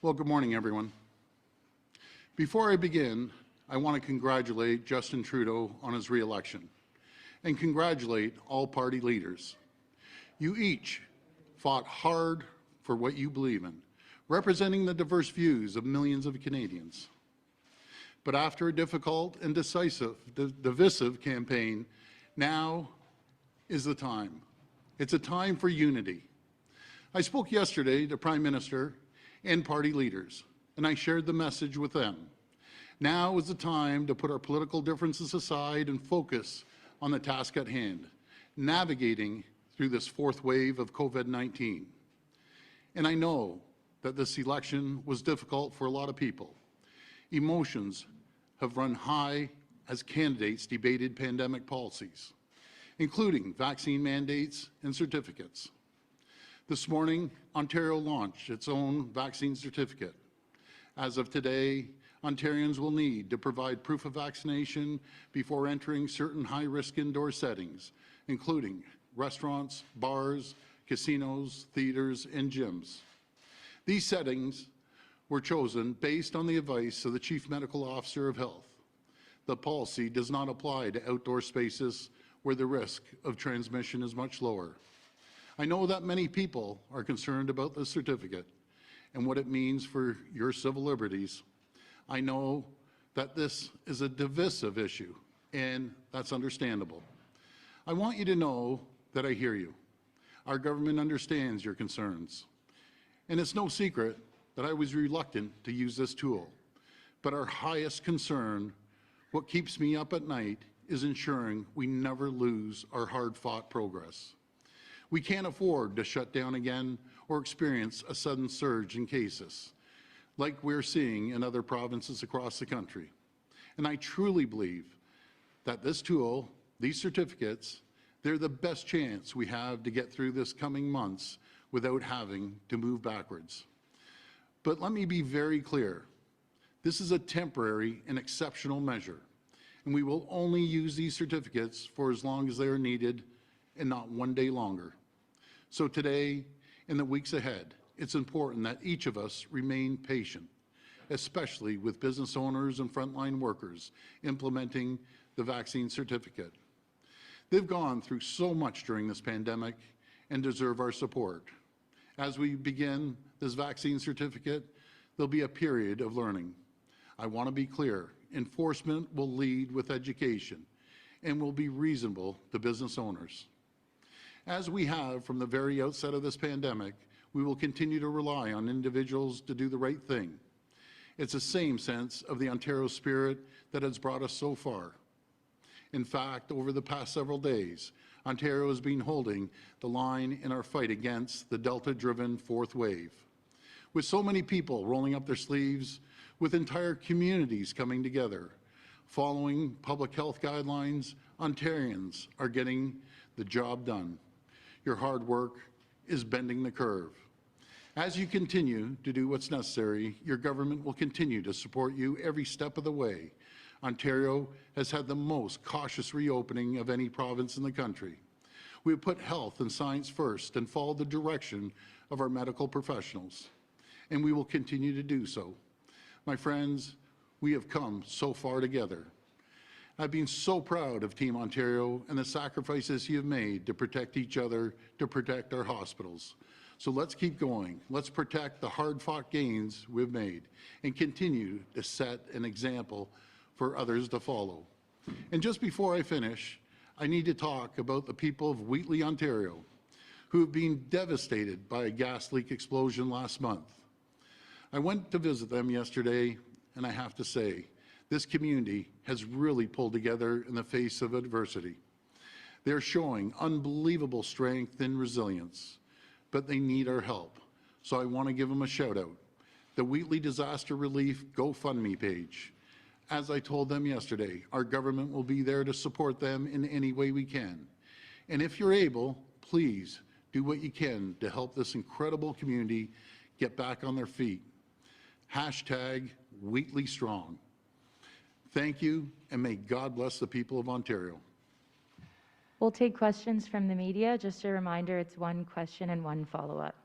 Well, good morning, everyone. Before I begin, I want to congratulate Justin Trudeau on his re-election and congratulate all party leaders. You each fought hard for what you believe in, representing the diverse views of millions of Canadians. But after a difficult and divisive campaign, now is the time. It's a time for unity. I spoke yesterday to Prime Minister and party leaders, and I shared the message with them. Now is the time to put our political differences aside and focus on the task at hand, navigating through this fourth wave of COVID-19. And I know that this election was difficult for a lot of people. Emotions have run high as candidates debated pandemic policies, including vaccine mandates and certificates. This morning, Ontario launched its own vaccine certificate. As of today, Ontarians will need to provide proof of vaccination before entering certain high-risk indoor settings, including restaurants, bars, casinos, theaters, and gyms. These settings were chosen based on the advice of the Chief Medical Officer of Health. The policy does not apply to outdoor spaces where the risk of transmission is much lower. I know that many people are concerned about the certificate and what it means for your civil liberties. I know that this is a divisive issue, and that's understandable. I want you to know that I hear you. Our government understands your concerns. And it's no secret that I was reluctant to use this tool. But our highest concern, what keeps me up at night, is ensuring we never lose our hard-fought progress. We can't afford to shut down again or experience a sudden surge in cases, like we're seeing in other provinces across the country. And I truly believe that this tool, these certificates, they're the best chance we have to get through this coming months without having to move backwards. But let me be very clear. This is a temporary and exceptional measure, and we will only use these certificates for as long as they are needed and not one day longer. So today, in the weeks ahead, it's important that each of us remain patient, especially with business owners and frontline workers implementing the vaccine certificate. They've gone through so much during this pandemic and deserve our support. As we begin this vaccine certificate, there'll be a period of learning. I want to be clear, enforcement will lead with education and will be reasonable to business owners. As we have from the very outset of this pandemic, we will continue to rely on individuals to do the right thing. It's the same sense of the Ontario spirit that has brought us so far. In fact, over the past several days, Ontario has been holding the line in our fight against the Delta-driven fourth wave. With so many people rolling up their sleeves, with entire communities coming together, following public health guidelines, Ontarians are getting the job done. Your hard work is bending the curve. As you continue to do what's necessary, your government will continue to support you every step of the way. Ontario has had the most cautious reopening of any province in the country. We have put health and science first and followed the direction of our medical professionals, and we will continue to do so. My friends, we have come so far together. I've been so proud of Team Ontario and the sacrifices you have made to protect each other, to protect our hospitals. So let's keep going. Let's protect the hard-fought gains we've made and continue to set an example for others to follow. And just before I finish, I need to talk about the people of Wheatley, Ontario, who have been devastated by a gas leak explosion last month. I went to visit them yesterday, and I have to say, this community has really pulled together in the face of adversity. They're showing unbelievable strength and resilience, but they need our help. So I want to give them a shout out. The Wheatley Disaster Relief GoFundMe page. As I told them yesterday, our government will be there to support them in any way we can. And if you're able, please do what you can to help this incredible community get back on their feet. Hashtag Wheatley Strong. Thank you, and may God bless the people of Ontario. We'll take questions from the media. Just a reminder, it's one question and one follow-up.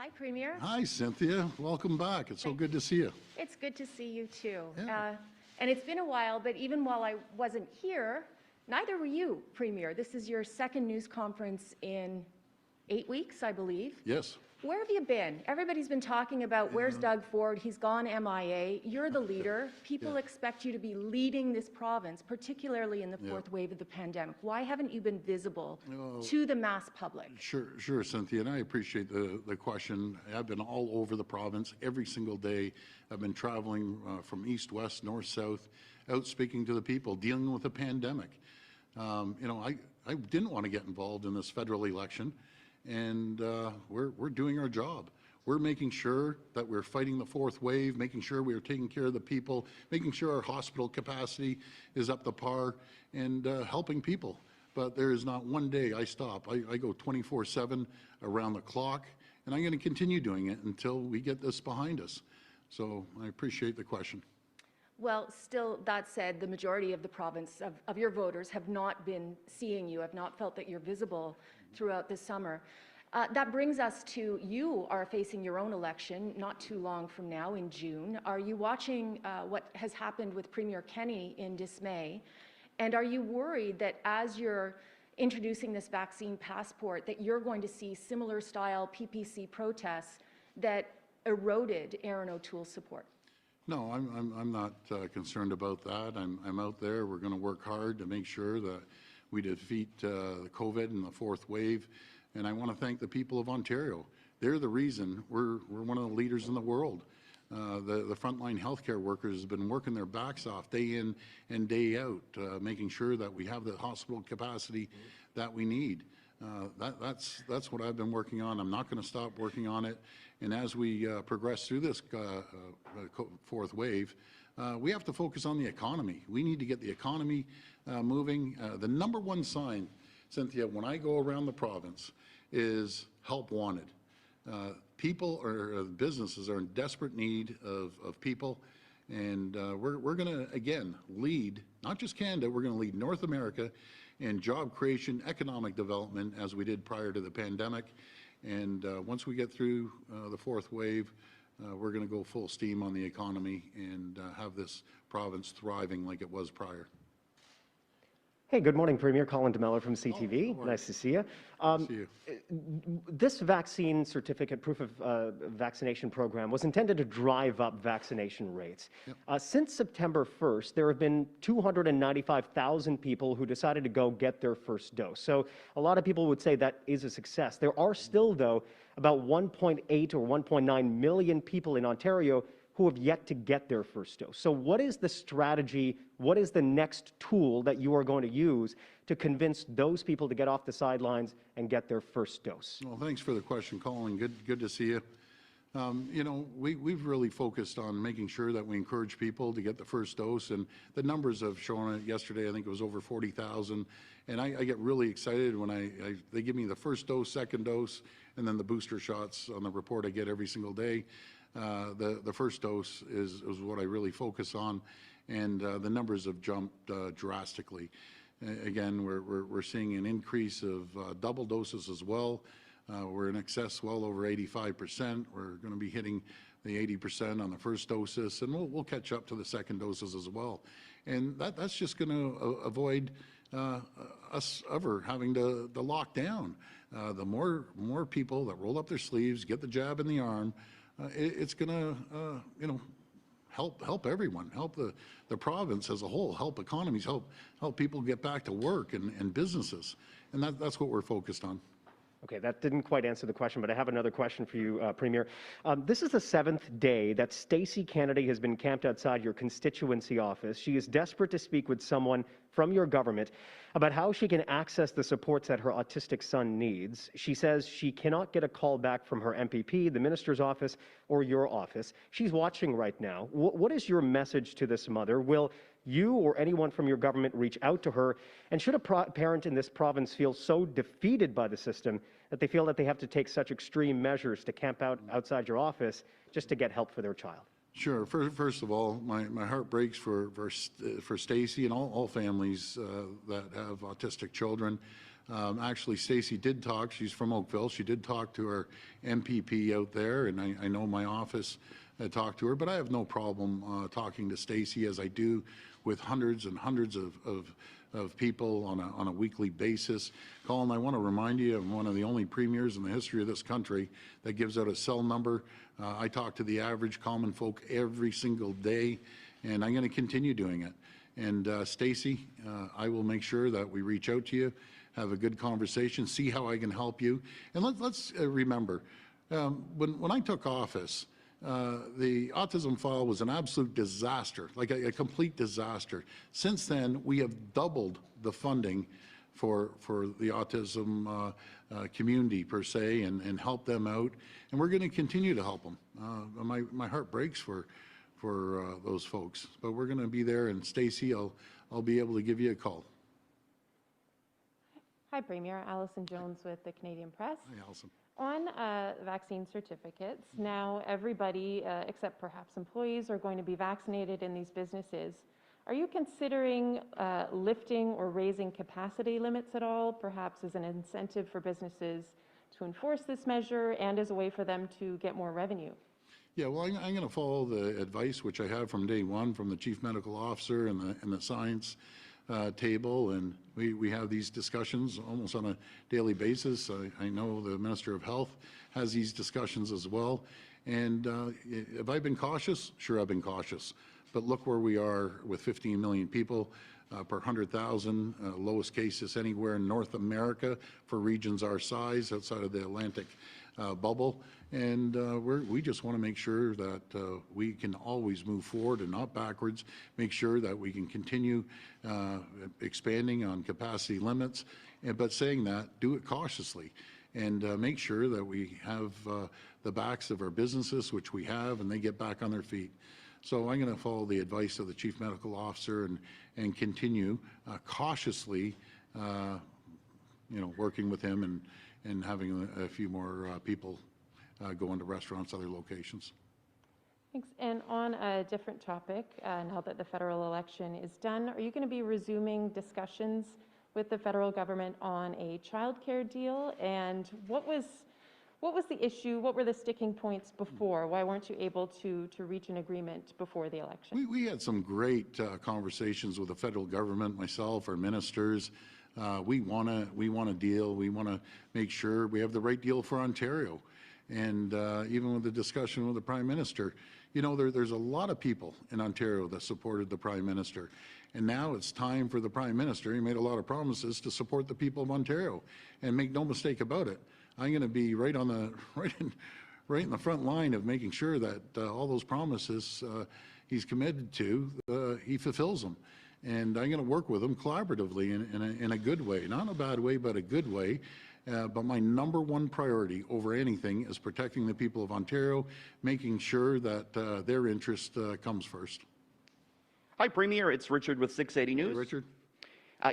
Hi, Premier. Hi, Cynthia. Welcome back. It's so good to see you. It's good to see you too. Yeah. And it's been a while, but even while I wasn't here, neither were you, Premier. This is your second news conference in 8 weeks, I believe. Yes. Where have you been? Everybody's been talking about where's Doug Ford? He's gone MIA. You're the leader. People expect you to be leading this province, particularly in the fourth wave of the pandemic. Why haven't you been visible to the mass public? Sure, Cynthia, and I appreciate the question. I've been all over the province every single day. I've been traveling from east, west, north, south, out speaking to the people, dealing with the pandemic. I didn't want to get involved in this federal election, and we're doing our job. We're making sure that we're fighting the fourth wave, making sure we are taking care of the people, making sure our hospital capacity is up to par, and helping people. But there is not one day I stop. I go 24/7 around the clock, and I'm going to continue doing it until we get this behind us. So I appreciate the question. Well, still, that said, the majority of the province, of your voters, have not been seeing you, have not felt that you're visible throughout this summer. That brings us to, you are facing your own election not too long from now in June. Are you watching what has happened with Premier Kennedy in dismay? And are you worried that as you're introducing this vaccine passport, that you're going to see similar style PPC protests that eroded Aaron O'Toole's support? No, I'm not concerned about that. I'm out there. We're going to work hard to make sure that we defeat COVID and the fourth wave. And I want to thank the people of Ontario. They're the reason we're one of the leaders in the world. The frontline healthcare workers have been working their backs off day in and day out, making sure that we have the hospital capacity that we need. That's what I've been working on. I'm not going to stop working on it. And as we progress through this fourth wave, we have to focus on the economy. We need to get the economy moving. The number one sign, Cynthia, when I go around the province is help wanted. People or businesses are in desperate need of people. And we're going to, again, lead, not just Canada, we're going to lead North America in job creation, economic development, as we did prior to the pandemic. And once we get through the fourth wave, we're going to go full steam on the economy and have this province thriving like it was prior. Hey, good morning, Premier. Colin DeMello from CTV. Nice to see you. This vaccine certificate, proof of vaccination program, was intended to drive up vaccination rates. Yep. Since September 1st, there have been 295,000 people who decided to go get their first dose. So a lot of people would say that is a success. There are still, though, about 1.8 or 1.9 million people in Ontario who have yet to get their first dose. So what is the strategy, what is the next tool that you are going to use to convince those people to get off the sidelines and get their first dose? Well, thanks for the question, Colin. Good to see you. We've really focused on making sure that we encourage people to get the first dose, and the numbers have shown it. Yesterday, I think it was over 40,000, and I get really excited when they give me the first dose, second dose, and then the booster shots on the report I get every single day. The first dose is what I really focus on, and the numbers have jumped drastically. Again, we're seeing an increase of double doses as well. We're in excess well over 85%. We're going to be hitting the 80% on the first doses, and we'll catch up to the second doses as well. And that's just going to avoid us ever having to lock down. The more people that roll up their sleeves, get the jab in the arm, it's going to, help everyone, help the province as a whole, help economies, help people get back to work and businesses, and that's what we're focused on. Okay, that didn't quite answer the question, but I have another question for you, Premier. This is the 7th day that Stacy Kennedy has been camped outside your constituency office. She is desperate to speak with someone from your government about how she can access the supports that her autistic son needs. She says she cannot get a call back from her MPP, the minister's office, or your office. She's watching right now. What is your message to this mother? Will you or anyone from your government reach out to her? And should a parent in this province feel so defeated by the system that they feel that they have to take such extreme measures to camp outside your office just to get help for their child? Sure. First of all, my heart breaks for Stacy and all families that have autistic children. Actually, Stacy did talk. She's from Oakville. She did talk to her MPP out there, and I know my office talked to her, but I have no problem talking to Stacy, as I do with hundreds and hundreds of people on a weekly basis. Colin, I want to remind you, I'm one of the only premiers in the history of this country that gives out a cell number. I talk to the average common folk every single day, and I'm going to continue doing it. And Stacy, I will make sure that we reach out to you, have a good conversation, see how I can help you. And let's remember, when I took office, the autism file was an absolute disaster, like a complete disaster. Since then, we have doubled the funding for the autism community per se, and help them out. And we're going to continue to help them. My heart breaks for those folks, but we're going to be there. And Stacy, I'll be able to give you a call. Hi, Premier. Alison Jones with the Canadian Press. Hi, Alison. On vaccine certificates, now everybody, except perhaps employees, are going to be vaccinated in these businesses. Are you considering lifting or raising capacity limits at all, perhaps as an incentive for businesses to enforce this measure and as a way for them to get more revenue? Yeah, well, I'm going to follow the advice which I have from day one from the Chief Medical Officer and the science table, and we have these discussions almost on a daily basis. I know the Minister of Health has these discussions as well. And have I been cautious? Sure, I've been cautious. But look where we are with 15 million people per 100,000, lowest cases anywhere in North America for regions our size outside of the Atlantic bubble. And we just want to make sure that we can always move forward and not backwards, make sure that we can continue expanding on capacity limits, but saying that, do it cautiously, and make sure that we have the backs of our businesses, which we have, and they get back on their feet. So I'm going to follow the advice of the Chief Medical Officer and continue cautiously, working with him and having a few more people go into restaurants, other locations. Thanks. And on a different topic, now that the federal election is done, are you going to be resuming discussions with the federal government on a childcare deal? And what was the issue? What were the sticking points before? Why weren't you able to reach an agreement before the election? We had some great conversations with the federal government, myself, our ministers. We want a deal. We want to make sure we have the right deal for Ontario. And even with the discussion with the Prime Minister, there's a lot of people in Ontario that supported the Prime Minister. And now it's time for the Prime Minister. He made a lot of promises to support the people of Ontario. And make no mistake about it, I'm going to be right in the front line of making sure that all those promises he's committed to, he fulfills them. And I'm going to work with him collaboratively in a good way, not in a bad way, but a good way. But my number one priority over anything is protecting the people of Ontario, making sure that their interest comes first. Hi, Premier. It's Richard with 680 News. Hey, Richard.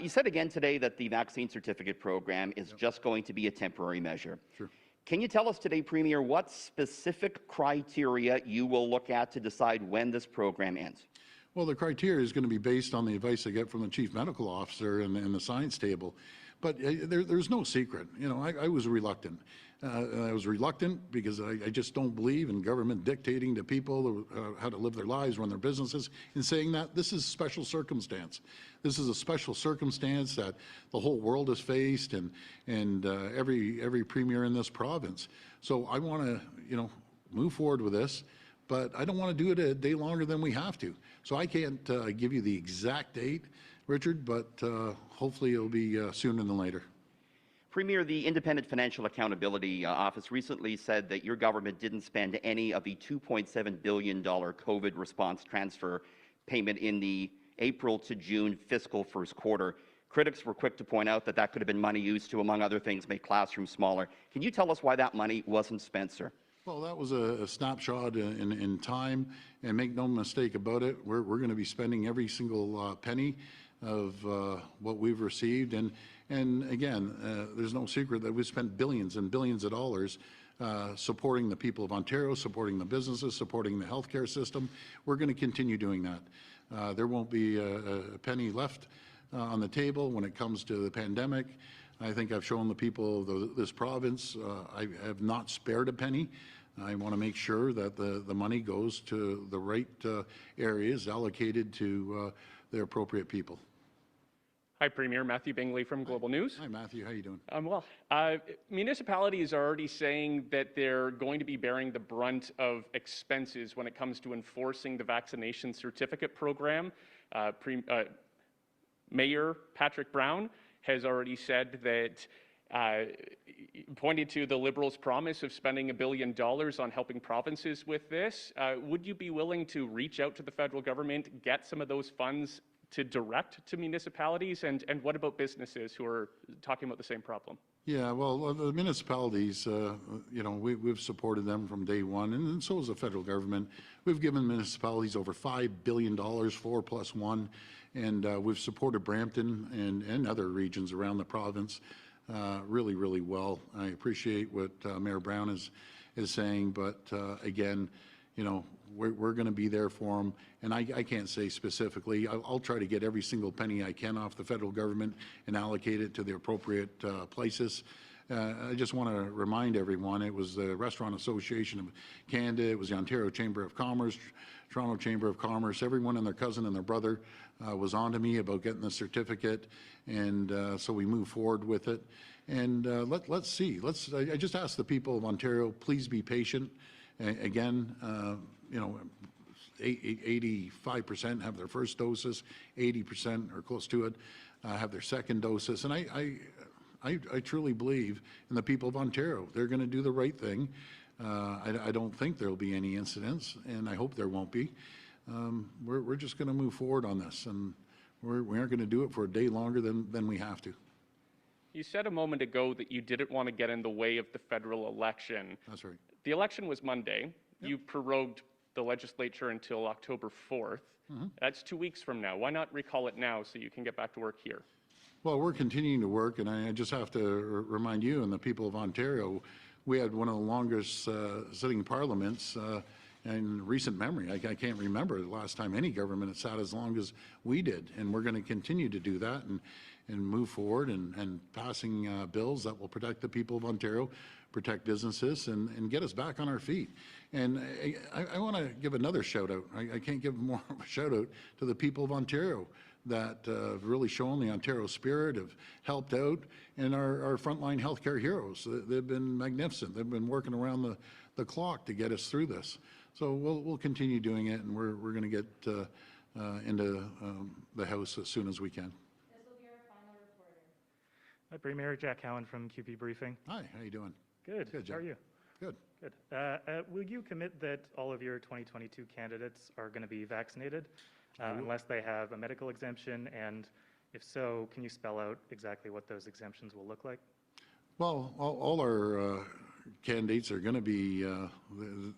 You said again today that the vaccine certificate program is just going to be a temporary measure. Sure. Can you tell us today, Premier, what specific criteria you will look at to decide when this program ends? Well, the criteria is going to be based on the advice I get from the Chief Medical Officer and the science table. But there's no secret. I was reluctant. I was reluctant because I just don't believe in government dictating to people how to live their lives, run their businesses, and saying that this is a special circumstance. This is a special circumstance that the whole world has faced, and every premier in this province. So I want to, move forward with this, but I don't want to do it a day longer than we have to. So I can't give you the exact date, Richard, but hopefully it'll be sooner than later. Premier, the Independent Financial Accountability Office recently said that your government didn't spend any of the $2.7 billion COVID response transfer payment in the April to June fiscal first quarter. Critics were quick to point out that that could have been money used to, among other things, make classrooms smaller. Can you tell us why that money wasn't spent, sir? Well, that was a snapshot in time, and make no mistake about it, we're going to be spending every single penny of what we've received. And again, there's no secret that we've spent billions and billions of dollars supporting the people of Ontario, supporting the businesses, supporting the healthcare system. We're going to continue doing that. There won't be a penny left on the table when it comes to the pandemic. I think I've shown the people of this province I have not spared a penny. I want to make sure that the money goes to the right areas allocated to the appropriate people. Hi, Premier. Matthew Bingley from Global News. Hi, Matthew. How you doing? Well, municipalities are already saying that they're going to be bearing the brunt of expenses when it comes to enforcing the vaccination certificate program. Mayor Patrick Brown has already said that, pointed to the Liberals' promise of spending $1 billion on helping provinces with this. Would you be willing to reach out to the federal government, get some of those funds to direct to municipalities? And what about businesses who are talking about the same problem? Yeah, well, the municipalities, you know, we've supported them from day one, and so has the federal government. We've given municipalities over $5 billion, 4+1, and we've supported Brampton and other regions around the province really, really well. I appreciate what Mayor Brown is saying, but again, you know, we're going to be there for them, and I can't say specifically. I'll try to get every single penny I can off the federal government and allocate it to the appropriate places. I just want to remind everyone, it was the Restaurant Association of Canada, it was the Ontario Chamber of Commerce, Toronto Chamber of Commerce, everyone and their cousin and their brother was on to me about getting the certificate, and so we moved forward with it. And let's see. I just ask the people of Ontario, please be patient. Again, you know, 85% have their first doses, 80% or close to it have their second doses, and I truly believe in the people of Ontario. They're going to do the right thing. I don't think there will be any incidents, and I hope there won't be. We're just going to move forward on this, and we aren't going to do it for a day longer than we have to. You said a moment ago that you didn't want to get in the way of the federal election. That's right. The election was Monday. Yep. You prorogued the legislature until October 4th. Mm-hmm. That's 2 weeks from now. Why not recall it now so you can get back to work here? Well, we're continuing to work, and I just have to remind you and the people of Ontario, we had one of the longest sitting parliaments in recent memory. I can't remember the last time any government had sat as long as we did, and we're going to continue to do that and move forward and passing bills that will protect the people of Ontario, protect businesses, and get us back on our feet. And I want to give another shout out. I can't give more of a shout out to the people of Ontario that have really shown the Ontario spirit, have helped out, and our frontline healthcare heroes. They've been magnificent. They've been working around the clock to get us through this. So we'll continue doing it, and we're going to get into the House as soon as we can. This will be our final reporter. Hi, Premier. Jack Cowan from QP Briefing. Hi, how you doing? Good. Good, Jack. How are you? Good. Good. Will you commit that all of your 2022 candidates are going to be vaccinated unless they have a medical exemption? And if so, can you spell out exactly what those exemptions will look like? Well, all our candidates are going to be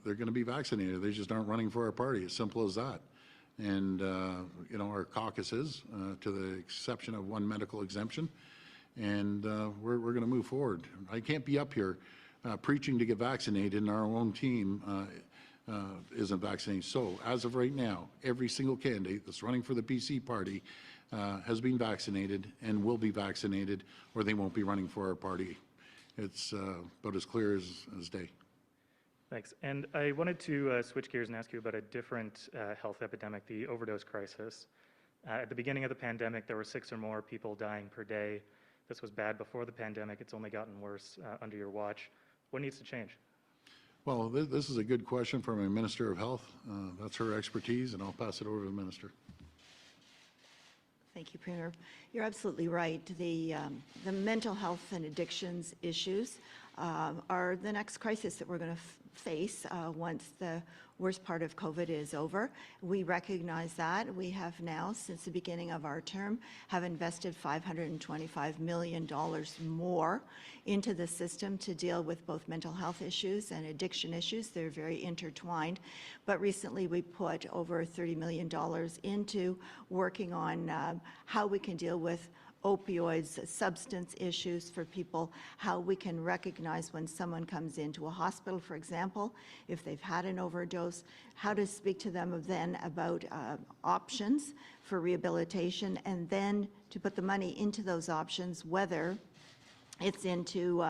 they're going to be vaccinated. They just aren't running for our party. As simple as that. And you know, our caucuses, to the exception of one medical exemption, and we're going to move forward. I can't be up here preaching to get vaccinated, and our own team isn't vaccinated. So as of right now, every single candidate that's running for the PC party has been vaccinated and will be vaccinated, or they won't be running for our party. It's about as clear as day. Thanks. And I wanted to switch gears and ask you about a different health epidemic, the overdose crisis. At the beginning of the pandemic, there were 6 or more people dying per day. This was bad before the pandemic. It's only gotten worse under your watch. What needs to change? Well, this is a good question from a Minister of Health. That's her expertise, and I'll pass it over to the Minister. Thank you, Premier. You're absolutely right. The mental health and addictions issues are the next crisis that we're going to face once the worst part of COVID is over. We recognize that. We have now, since the beginning of our term, have invested $525 million more into the system to deal with both mental health issues and addiction issues. They're very intertwined. But recently we put over $30 million into working on how we can deal with opioids, substance issues for people, how we can recognize when someone comes into a hospital, for example, if they've had an overdose, how to speak to them then about options for rehabilitation, and then to put the money into those options, whether It's into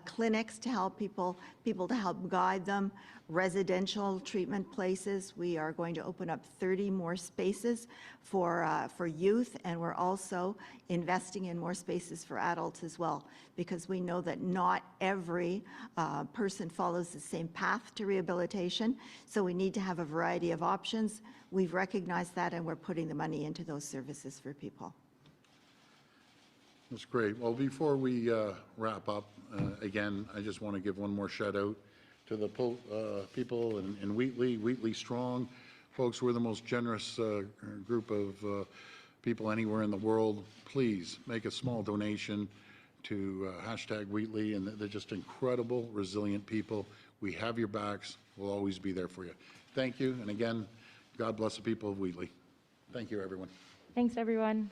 clinics to help people to help guide them, residential treatment places. We are going to open up 30 more spaces for youth, and we're also investing in more spaces for adults as well, because we know that not every person follows the same path to rehabilitation, so we need to have a variety of options. We've recognized that, and we're putting the money into those services for people. That's great. Well, before we wrap up, again, I just want to give one more shout out to the people in Wheatley Strong. Folks, we're the most generous group of people anywhere in the world. Please make a small donation to #Wheatley, and they're just incredible, resilient people. We have your backs. We'll always be there for you. Thank you. And again, God bless the people of Wheatley. Thank you, everyone. Thanks, everyone.